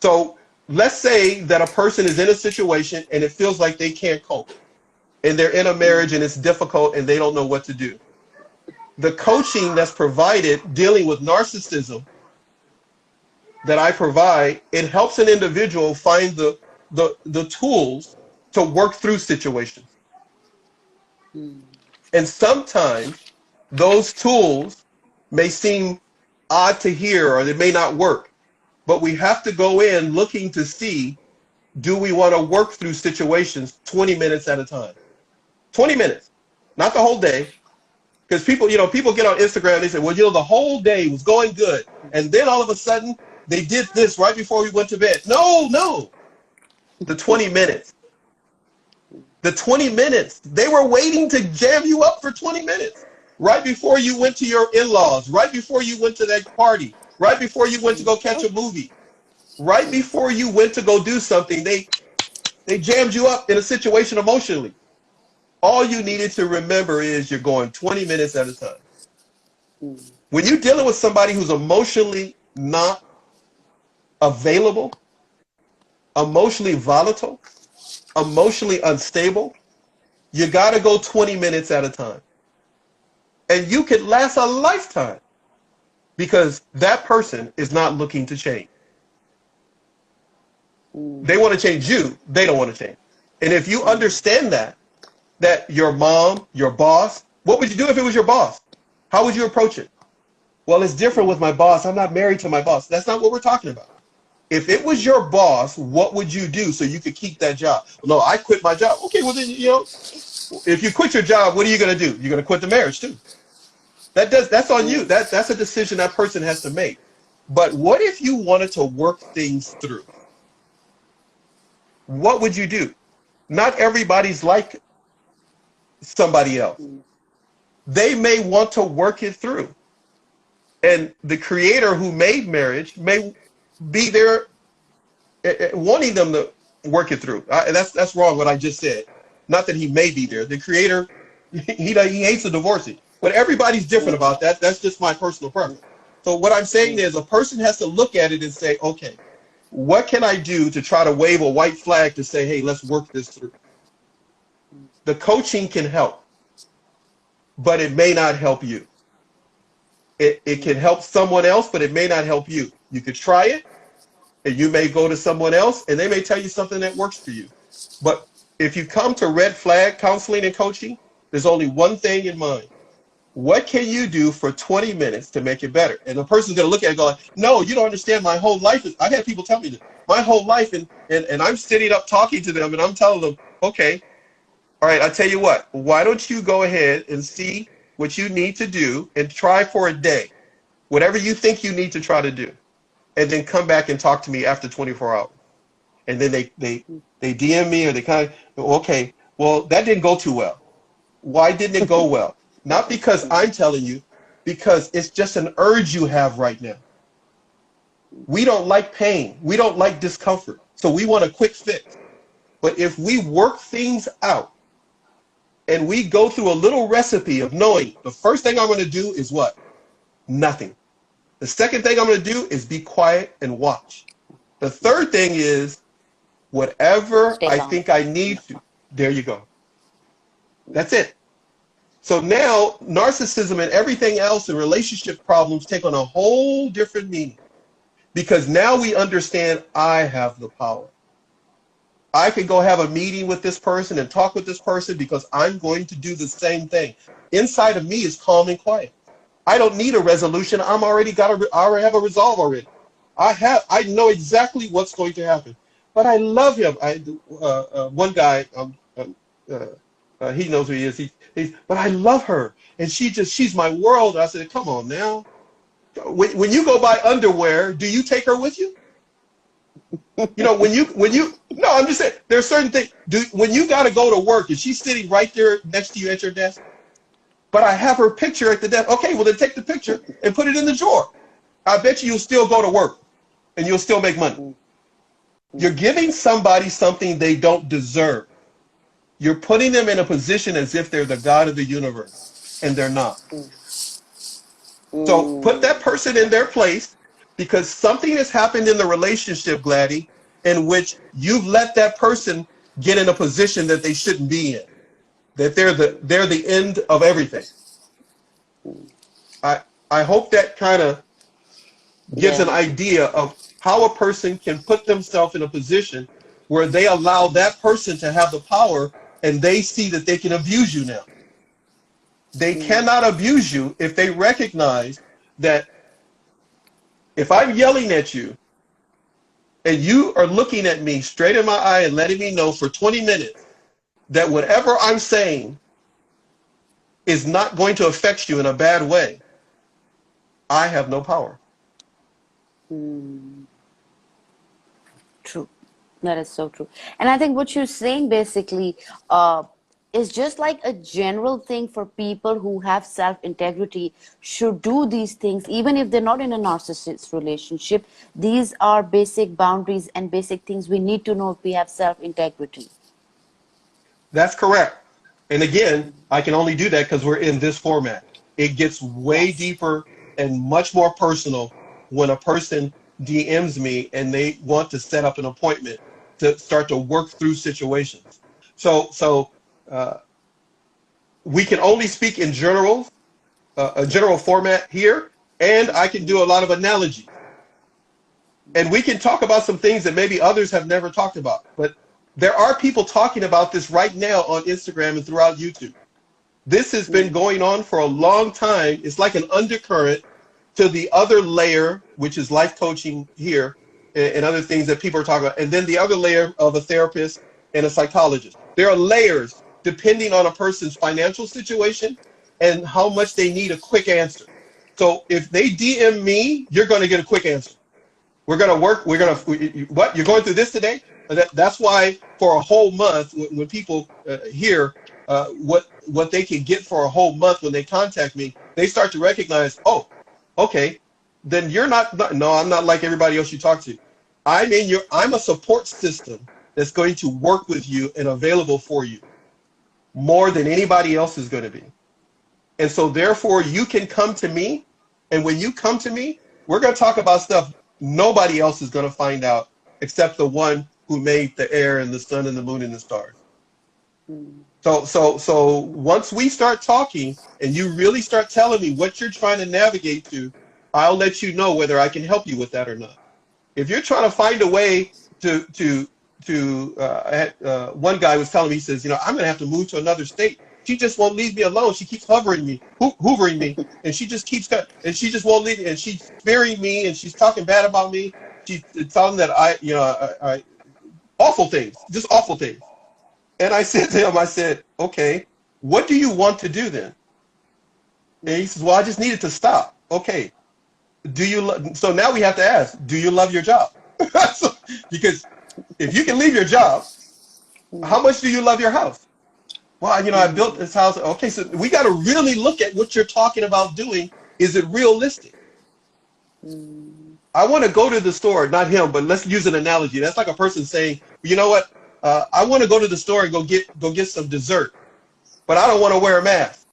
So let's say that a person is in a situation and it feels like they can't cope, and they're in a marriage and it's difficult and they don't know what to do. The coaching that's provided dealing with narcissism that I provide, it helps an individual find the tools to work through situations. And sometimes those tools may seem odd to hear or they may not work, but we have to go in looking to see, do we want to work through situations 20 minutes at a time? 20 minutes, not the whole day. Because people get on Instagram, they say, well, the whole day was going good. And then all of a sudden, they did this right before we went to bed. No. The 20 minutes. The 20 minutes. They were waiting to jam you up for 20 minutes. Right before you went to your in-laws. Right before you went to that party. Right before you went to go catch a movie. Right before you went to go do something, they jammed you up in a situation emotionally. All you needed to remember is you're going 20 minutes at a time. When you're dealing with somebody who's emotionally not available, emotionally volatile, emotionally unstable, you got to go 20 minutes at a time. And you could last a lifetime because that person is not looking to change. They want to change you. They don't want to change. And if you understand that your mom, your boss, what would you do if it was your boss? How would you approach it? Well, it's different with my boss. I'm not married to my boss. That's not what we're talking about. If it was your boss, what would you do so you could keep that job? No, I quit my job. Okay, well then, if you quit your job, what are you going to do? You're going to quit the marriage too. That's on you. That's a decision that person has to make. But what if you wanted to work things through? What would you do? Not everybody's like somebody else. They may want to work it through. And the creator who made marriage may be there wanting them to work it through. That's wrong what I just said. Not that he may be there. The creator, he hates the divorcee. But everybody's different about that. That's just my personal preference. So what I'm saying is a person has to look at it and say, okay, what can I do to try to wave a white flag to say, hey, let's work this through? The coaching can help, but it may not help you. It can help someone else, but it may not help you. You could try it, and you may go to someone else, and they may tell you something that works for you. But if you come to red flag counseling and coaching, there's only one thing in mind. What can you do for 20 minutes to make it better? And the person's going to look at it and go, no, you don't understand. My whole life is, I've had people tell me this, my whole life, and I'm sitting up talking to them, and I'm telling them, okay, all right, I'll tell you what, why don't you go ahead and see what you need to do and try for a day, whatever you think you need to try to do, and then come back and talk to me after 24 hours. And then they DM me, or they kind of, okay, well, that didn't go too well. Why didn't it go well? Not because I'm telling you, because it's just an urge you have right now. We don't like pain. We don't like discomfort. So we want a quick fix. But if we work things out and we go through a little recipe of knowing the first thing I'm going to do is what? Nothing. The second thing I'm going to do is be quiet and watch. The third thing is whatever I think I need to. There you go. That's it. So now narcissism and everything else and relationship problems take on a whole different meaning, because now we understand I have the power. I can go have a meeting with this person and talk with this person because I'm going to do the same thing. Inside of me is calm and quiet. I don't need a resolution. I already have a resolve already. I know exactly what's going to happen. But I love him. One guy, he knows who he is. But I love her, and she's my world. I said, come on now. When you go buy underwear, do you take her with you? You know, no, I'm just saying, there's certain things. When you got to go to work, and she's sitting right there next to you at your desk, but I have her picture at the desk. Okay, well then take the picture and put it in the drawer. I bet you'll still go to work, and you'll still make money. You're giving somebody something they don't deserve. You're putting them in a position as if they're the God of the universe, and they're not. So put that person in their place, because something has happened in the relationship, Gladys, in which you've let that person get in a position that they shouldn't be in, that they're the end of everything. I hope that kind of gives an idea of how a person can put themselves in a position where they allow that person to have the power, and they see that they can abuse you now. They cannot abuse you if they recognize that if I'm yelling at you and you are looking at me straight in my eye and letting me know for 20 minutes that whatever I'm saying is not going to affect you in a bad way, I have no power. True. That is so true. And I think what you're saying basically is just like a general thing for people who have self-integrity should do these things, even if they're not in a narcissist relationship. These are basic boundaries and basic things we need to know if we have self-integrity. That's correct. And again, I can only do that because we're in this format. It gets way deeper and much more personal when a person DMs me and they want to set up an appointment to start to work through situations. So we can only speak in general, a general format here, and I can do a lot of analogies. And we can talk about some things that maybe others have never talked about. But there are people talking about this right now on Instagram and throughout YouTube. This has been going on for a long time. It's like an undercurrent to the other layer, which is life coaching here and other things that people are talking about. And then the other layer of a therapist and a psychologist. There are layers depending on a person's financial situation and how much they need a quick answer. So if they DM me, you're going to get a quick answer. We're going to work. What? You're going through this today? That's why for a whole month, when people hear what they can get for a whole month when they contact me, they start to recognize, oh, okay, then you're not, no, I'm not like everybody else you talk to. I'm a support system that's going to work with you and available for you more than anybody else is going to be. And so therefore you can come to me, and when you come to me, we're going to talk about stuff nobody else is going to find out except the one who made the air and the sun and the moon and the stars. So once we start talking and you really start telling me what you're trying to navigate to, I'll let you know whether I can help you with that or not. If you're trying to find a way one guy was telling me, he says, I'm going to have to move to another state. She just won't leave me alone. She keeps hoovering me, and she just and she just won't leave me, and she's fearing me, and she's talking bad about me. She's telling that I awful things, just awful things. And I said to him, I said, okay, what do you want to do then? And he says, well, I just need it to stop. Okay. So now we have to ask, do you love your job? Because if you can leave your job, how much do you love your house? Well, I built this house. Okay, so we got to really look at what you're talking about doing. Is it realistic? I want to go to the store, not him, but let's use an analogy. That's like a person saying, you know what? I want to go to the store and go get some dessert, but I don't want to wear a mask.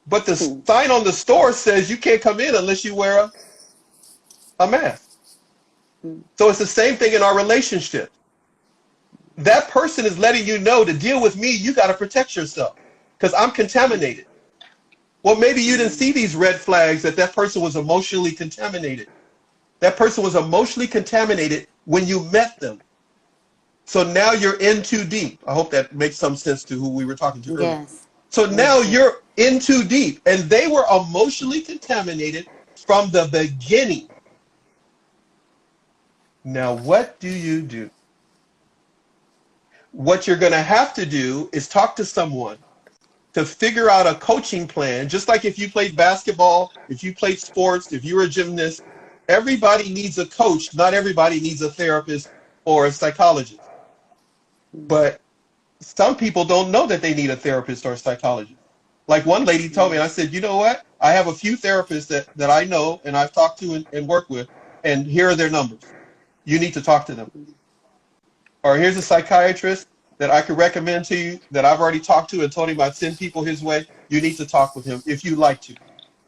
But the sign on the store says you can't come in unless you wear a mask. So it's the same thing in our relationship. That person is letting you know to deal with me, you got to protect yourself because I'm contaminated. Well, maybe you didn't see these red flags that person was emotionally contaminated. That person was emotionally contaminated when you met them. So now you're in too deep. I hope that makes some sense to who we were talking to earlier. Yes. So now you're in too deep, and they were emotionally contaminated from the beginning. Now, what do you do? What you're going to have to do is talk to someone to figure out a coaching plan, just like if you played basketball, if you played sports, if you were a gymnast. Everybody needs a coach. Not everybody needs a therapist or a psychologist. But some people don't know that they need a therapist or a psychologist. Like one lady told me, and I said, you know what? I have a few therapists that I know and I've talked to and worked with, and here are their numbers. You need to talk to them. Or here's a psychiatrist that I could recommend to you that I've already talked to and told him I'd send people his way. You need to talk with him if you like to.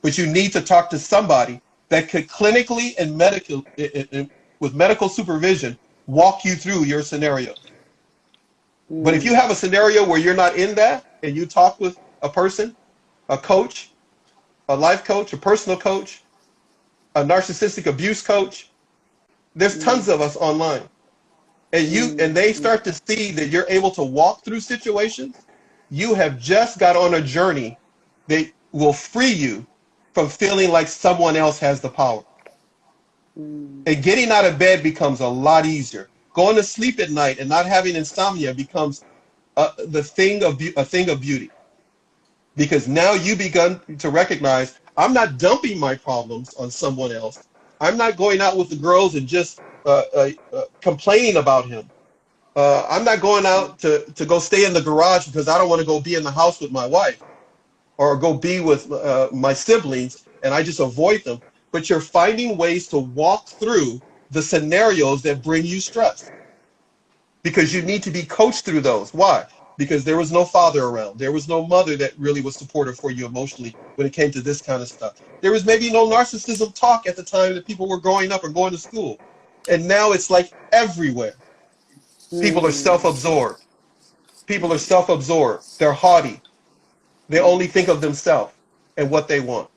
But you need to talk to somebody that could clinically and with medical supervision walk you through your scenario. But if you have a scenario where you're not in that and you talk with a person, a coach, a life coach, a personal coach, a narcissistic abuse coach, there's tons of us online. And they start to see that you're able to walk through situations, you have just got on a journey that will free you from feeling like someone else has the power. And getting out of bed becomes a lot easier. Going to sleep at night and not having insomnia becomes a thing of beauty. Because now you begun to recognize, I'm not dumping my problems on someone else. I'm not going out with the girls and just complaining about him. I'm not going out to go stay in the garage because I don't want to go be in the house with my wife or go be with my siblings, and I just avoid them. But you're finding ways to walk through the scenarios that bring you stress because you need to be coached through those. Why? Because there was no father around. There was no mother that really was supportive for you emotionally when it came to this kind of stuff. There was maybe no narcissism talk at the time that people were growing up or going to school. And now it's like everywhere. People are self-absorbed. People are self-absorbed. They're haughty. They only think of themselves and what they want.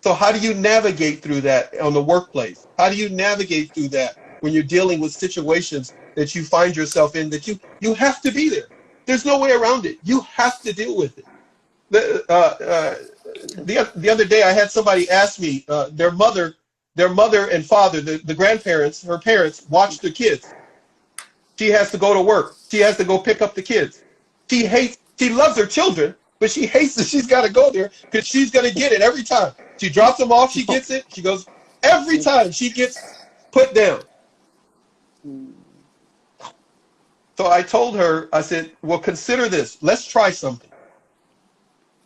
So how do you navigate through that on the workplace? How do you navigate through that when you're dealing with situations that you find yourself in that you have to be there? There's no way around it. You have to deal with it. The other day I had somebody ask me, their mother and father, the grandparents, her parents, watch the kids. She has to go to work. She has to go pick up the kids. She loves her children, but she hates that she's got to go there because she's going to get it every time. She drops them off. She gets it. She goes, every time she gets put down. So I told her, I said, well, consider this. Let's try something.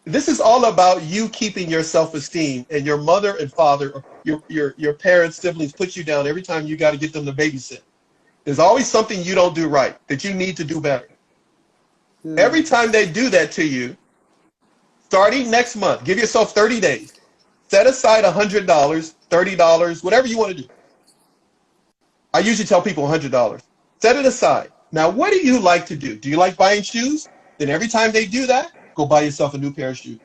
This is all about you keeping your self-esteem, and your mother and father, your parents, siblings put you down every time you got to get them to babysit. There's always something you don't do right that you need to do better. Every time they do that to you, starting next month, give yourself 30 days. Set aside $100, $30, whatever you want to do. I usually tell people $100. Set it aside. Now, what do you like to do? Do you like buying shoes? Then every time they do that, go buy yourself a new pair of shoes.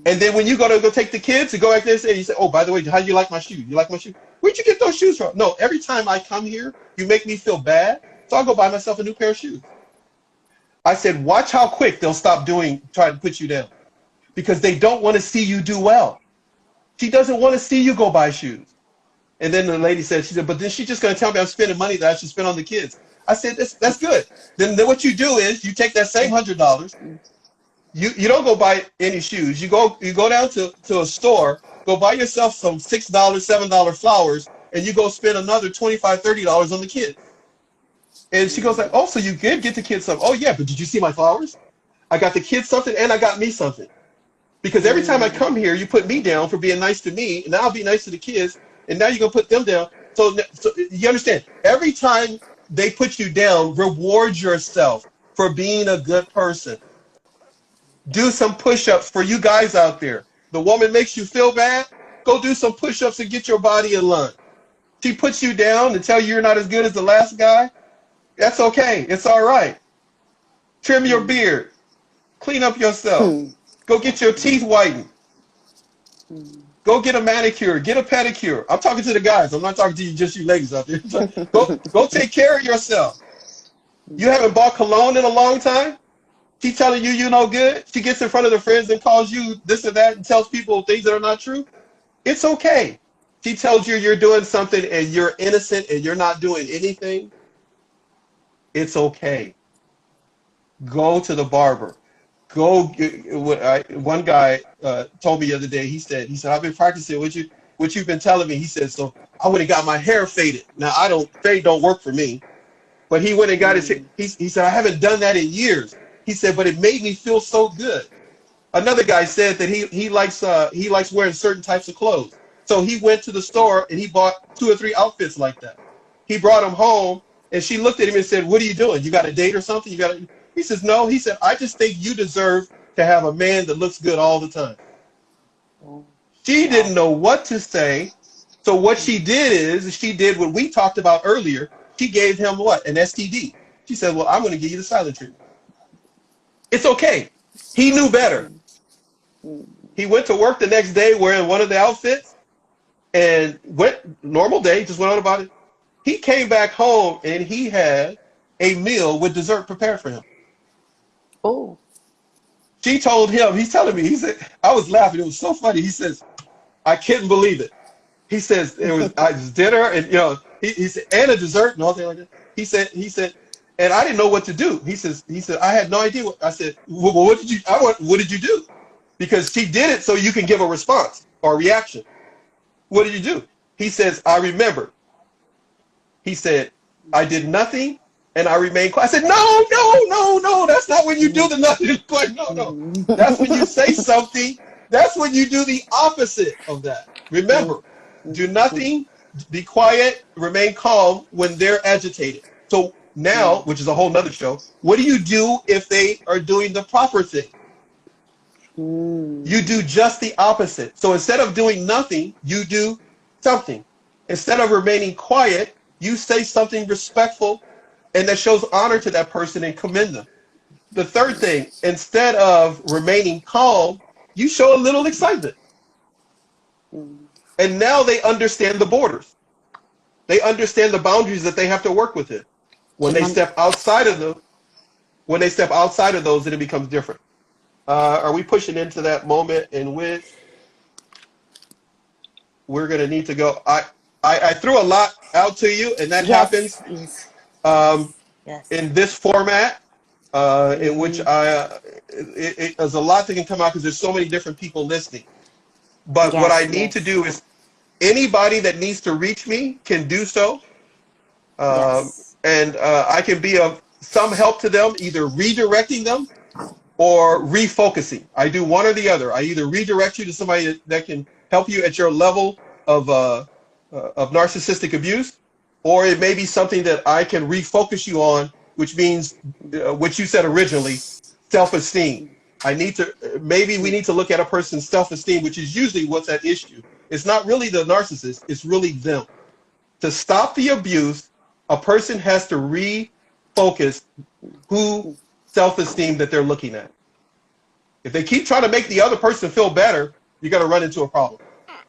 And then when you go take the kids to go back there and you say, oh, by the way, how do you like my shoes? You like my shoes? Where'd you get those shoes from? No, every time I come here, you make me feel bad, so I'll go buy myself a new pair of shoes. I said, watch how quick they'll stop trying to put you down, because they don't want to see you do well. She doesn't want to see you go buy shoes. And then the lady said, but then she's just going to tell me I'm spending money that I should spend on the kids. I said, that's good. Then what you do is you take that same $100. You don't go buy any shoes. You go down to a store, go buy yourself some $6, $7 flowers, and you go spend another $25, $30 on the kids. And she goes like, oh, so you did get the kids something. Oh, yeah, but did you see my flowers? I got the kids something and I got me something. Because every time I come here, you put me down for being nice to me, and now I'll be nice to the kids, and now you're going to put them down. So you understand, every time they put you down, reward yourself for being a good person. Do some push-ups for you guys out there. The woman makes you feel bad, go do some push-ups and get your body in line. She puts you down and tell you you're not as good as the last guy. That's okay. It's all right. Trim your beard. Clean up yourself. Go get your teeth whitened. Go get a manicure. Get a pedicure. I'm talking to the guys. I'm not talking to just you ladies out there. Go take care of yourself. You haven't bought cologne in a long time? She telling you you're no good? She gets in front of the friends and calls you this and that and tells people things that are not true? It's okay. She tells you you're doing something and you're innocent and you're not doing anything. It's okay. Go to the barber. One guy told me the other day, he said, I've been practicing what you've been telling me. He said, so I went and got my hair faded. Now fade don't work for me. But he went and got his, he said, I haven't done that in years. He said, but it made me feel so good. Another guy said that he likes wearing certain types of clothes. So he went to the store and he bought 2 or 3 outfits like that. He brought them home and she looked at him and said, what are you doing? You got a date or something? He says, no. He said, I just think you deserve to have a man that looks good all the time. She didn't know what to say. So what she did what we talked about earlier. She gave him what? An STD. She said, well, I'm going to give you the silent treatment. It's okay. He knew better. He went to work the next day wearing one of the outfits and went normal day, just went on about it. He came back home and he had a meal with dessert prepared for him. Oh. She told him, he's telling me, he said, I was laughing. It was so funny. He says, I couldn't believe it. He says, it was dinner and, he said, and a dessert and all that like that. He said, and I didn't know what to do. He said, I had no idea. I said, well, what did you do? Because she did it so you can give a response or a reaction. What did you do? He says, I remember. He said, I did nothing and I remained quiet. I said, no, that's not when you do the nothing. No. That's when you say something. That's when you do the opposite of that. Remember, do nothing, be quiet, remain calm when they're agitated. So now, which is a whole nother show, what do you do if they are doing the proper thing? You do just the opposite. So instead of doing nothing, you do something. Instead of remaining quiet, you say something respectful and that shows honor to that person and commend them. The third thing, instead of remaining calm, you show a little excitement. And now they understand the borders. They understand the boundaries that they have to work within. When they step outside of those, then it becomes different. Are we pushing into that moment in which we're going to need to go? I threw a lot out to you, and that happens in this format, in which there's a lot that can come out because there's so many different people listening. But what I Yes, need to yes, do is anybody that needs to reach me can do so. yes. And I can be of some help to them, either redirecting them or refocusing. I do one or the other. I either redirect you to somebody that can help you at your level of narcissistic abuse, or it may be something that I can refocus you on, which means what you said originally, self-esteem. I need to maybe we need to look at a person's self-esteem, which is usually what's at issue. It's not really the narcissist; it's really them. To stop the abuse, a person has to refocus who self-esteem that they're looking at. If they keep trying to make the other person feel better, you're going to run into a problem.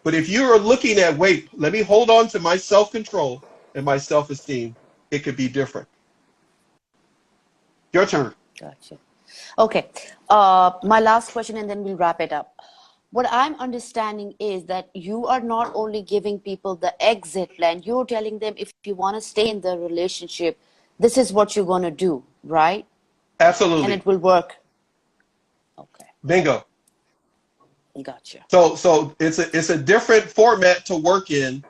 But if you are looking at, wait, let me hold on to my self-control and my self-esteem, it could be different. Your turn. Gotcha. Okay. My last question, and then we'll wrap it up. What I'm understanding is that you are not only giving people the exit plan, you're telling them if you want to stay in the relationship, this is what you're going to do, right? And Absolutely. it will work. Okay. Bingo. Gotcha. So it's a different format to work in.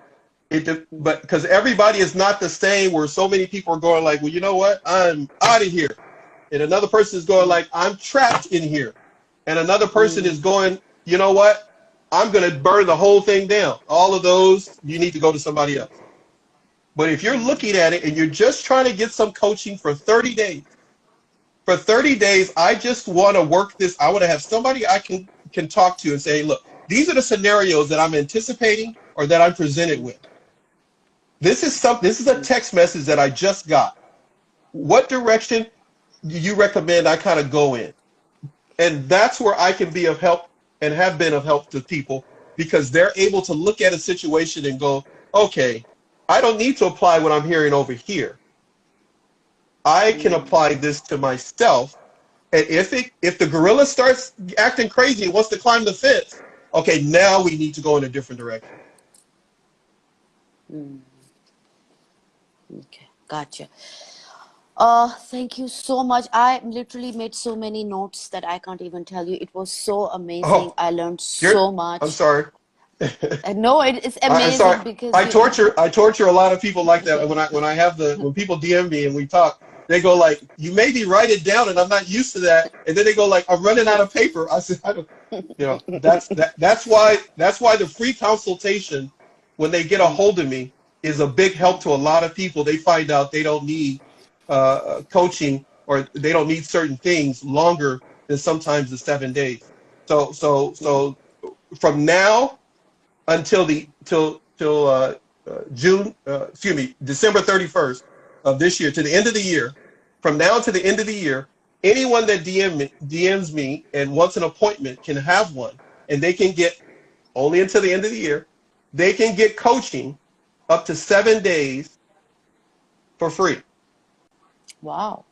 But because everybody is not the same, where so many people are going like, well, you know what? I'm out of here. And another person is going like, I'm trapped in here. And another person is going, you know what? I'm going to burn the whole thing down. All of those, you need to go to somebody else. But if you're looking at it and you're just trying to get some coaching for 30 days, for 30 days, I just want to work this. I want to have somebody I can talk to and say, look, these are the scenarios that I'm anticipating or that I'm presented with. This is a text message that I just got. What direction do you recommend I kind of go in? And that's where I can be of help and have been of help to people, because they're able to look at a situation and go, okay, I don't need to apply what I'm hearing over here. I can apply this to myself. And if the gorilla starts acting crazy and wants to climb the fence, okay, now we need to go in a different direction. Okay. Gotcha. Thank you so much. I literally made so many notes that I can't even tell you. It was so amazing. Oh, I learned you're, so I'm much. sorry. And no, it's I'm sorry. amazing because I torture a lot of people like that when people DM me and we talk, they go like, you made me write it down and I'm not used to that. And then they go like, I'm running out of paper. I said, I don't, that's why the free consultation, when they get a hold of me, is a big help to a lot of people. They find out they don't need coaching, or they don't need certain things longer than sometimes the 7 days. So from now until December 31st of this year, to the end of the year, from now to the end of the year, anyone that DMs me and wants an appointment can have one, and they can get, only until the end of the year, they can get coaching up to 7 days for free. wow.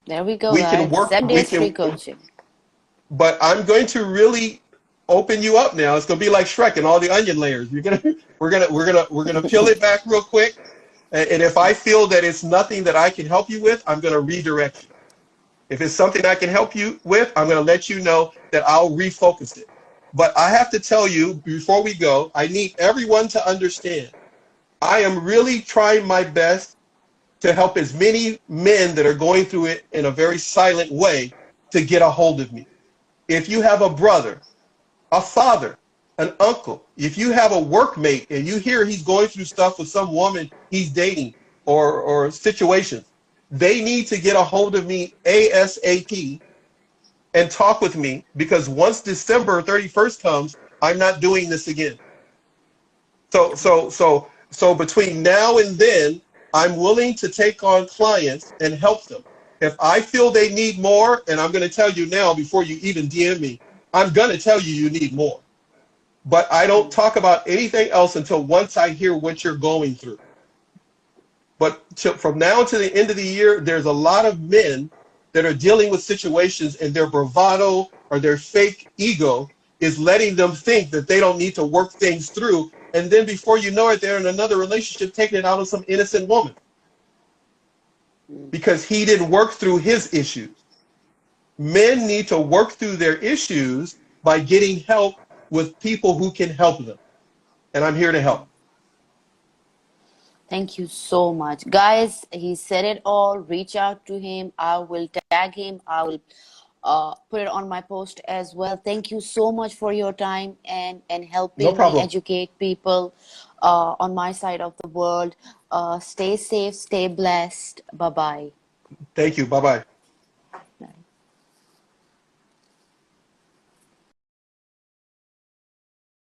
There we go, We can guys. work, 7 days free coaching. but I'm going to really open you up now. It's gonna be like Shrek and all the onion layers. We're gonna peel it back real quick. And if I feel that it's nothing that I can help you with, I'm gonna redirect you. If it's something I can help you with, I'm gonna let you know that I'll refocus it. But I have to tell you before we go, I need everyone to understand. I am really trying my best to help as many men that are going through it in a very silent way to get a hold of me. If you have a brother, a father, an uncle, if you have a workmate and you hear he's going through stuff with some woman he's dating or situations, they need to get a hold of me ASAP and talk with me, because once December 31st comes, I'm not doing this again. So between now and then, I'm willing to take on clients and help them. If I feel they need more, and I'm going to tell you now before you even DM me, I'm going to tell you you need more. But I don't talk about anything else until once I hear what you're going through. But from now to the end of the year, there's a lot of men that are dealing with situations, and their bravado or their fake ego is letting them think that they don't need to work things through. And then before you know it, they're in another relationship taking it out on some innocent woman because he didn't work through his issues. Men need to work through their issues by getting help with people who can help them. And I'm here to help. Thank you so much. Guys, he said it all. Reach out to him. I will tag him. I will put it on my post as well. Thank you so much for your time and No helping me problem. educate people on my side of the world. Stay safe, stay blessed. Bye bye. Thank you. Bye bye.